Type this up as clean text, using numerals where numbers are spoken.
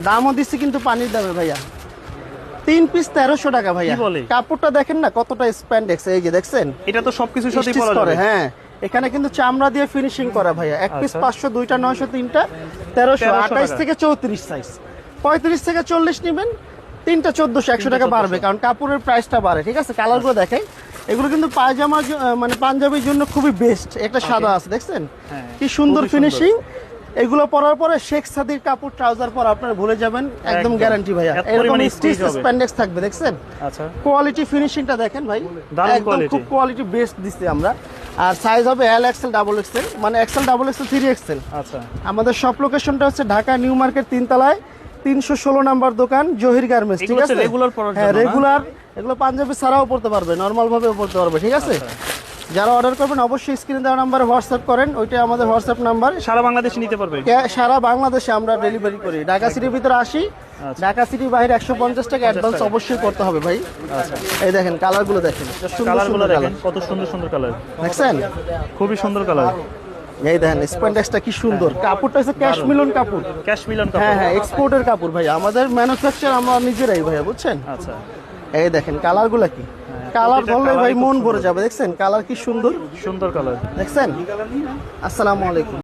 দামও দিচ্ছি কিন্তু পানির দামে ভাইয়া। 3 পিস 1300 টাকা ভাইয়া। কাপড়টা দেখেন না কতটা স্প্যান্ডেক্স, এই যে দেখছেন, এটা তো সবকিছুর সাথে স্টিচ পরা করে। যাবে। হ্যাঁ, এখানে কিন্তু চামড়া দিয়ে ফিনিশিং করা ভাইয়া। এক পিস 500, দুইটা 900, তিনটা 1300। 28 থেকে 34 সাইজ, 35 থেকে 40 নেবেন, তিনটা 1400, 100 টাকা বাড়বে, কারণ কাপড়ের প্রাইসটা বাড়ে। ঠিক আছে, কালারগুলো দেখাই। এগুলো কিন্তু পায়জামা মানে পাঞ্জাবির জন্য খুবই বেস্ট। একটা সাদা আছে, দেখছেন কি সুন্দর ফিনিশিং। এগুলো পরার পরে শেখ সাদির কাপড় ট্রাউজার পরা আপনারা ভুলে যাবেন, একদম গ্যারান্টি ভাইয়া। এরকম স্টিচ স্প্যান্ডেক্স থাকবে, দেখছেন। আচ্ছা, কোয়ালিটি ফিনিশিংটা দেখেন ভাই, একদম খুব কোয়ালিটি বেস্ট দিচ্ছি আমরা। আর সাইজ হবে এল এক্সেল ডাবল এক্সেল, মানে এক্সেল ডাবল এক্সেল 3 এক্সেল। আচ্ছা, আমাদের শপ লোকেশনটা হচ্ছে ঢাকা নিউ মার্কেট 3 তলায় 316 নাম্বার দোকান, জহির গার্মেন্টস। ঠিক আছে, রেগুলার পরার জন্য। হ্যাঁ, রেগুলার। এগুলো পাঞ্জাবি ছাড়াও পড়তে পারবে, নরমাল ভাবেও পড়তে পারবে। ঠিক আছে, যারা অর্ডার করবেন অবশ্যই স্ক্রিনে দেওয়া নাম্বারে হোয়াটসঅ্যাপ করেন, ওইটা আমাদের হোয়াটসঅ্যাপ নাম্বার। সারা বাংলাদেশে নিতে পারবে? সারা বাংলাদেশে আমরা ডেলিভারি করি। ঢাকা সিটির ভিতরে 80, ঢাকা সিটির বাইরে 150 টাকা অ্যাডভান্স অবশ্যই করতে হবে ভাই। আচ্ছা, এই দেখেন কালারগুলো দেখেন, কালারগুলো দেখেন কত সুন্দর সুন্দর কালার, দেখছেন, খুবই সুন্দর কালার। এই দেখেন স্প্যান্ডেক্সটা কি সুন্দর। কাপড়টা হচ্ছে ক্যাশমিলন কাপড়। ক্যাশমিলন কাপড়? হ্যাঁ হ্যাঁ, এক্সপোর্টের কাপড় ভাই, আমাদের ম্যানুফ্যাকচার আমরা নিজেরাই ভাইয়া, বুঝছেন। আচ্ছা, এই দেখেন কালারগুলো কি, কালার বললে ভাই মন ভরে যাবে। দেখছেন কালার কি সুন্দর, সুন্দর কালার, দেখছেন। আসসালামু আলাইকুম।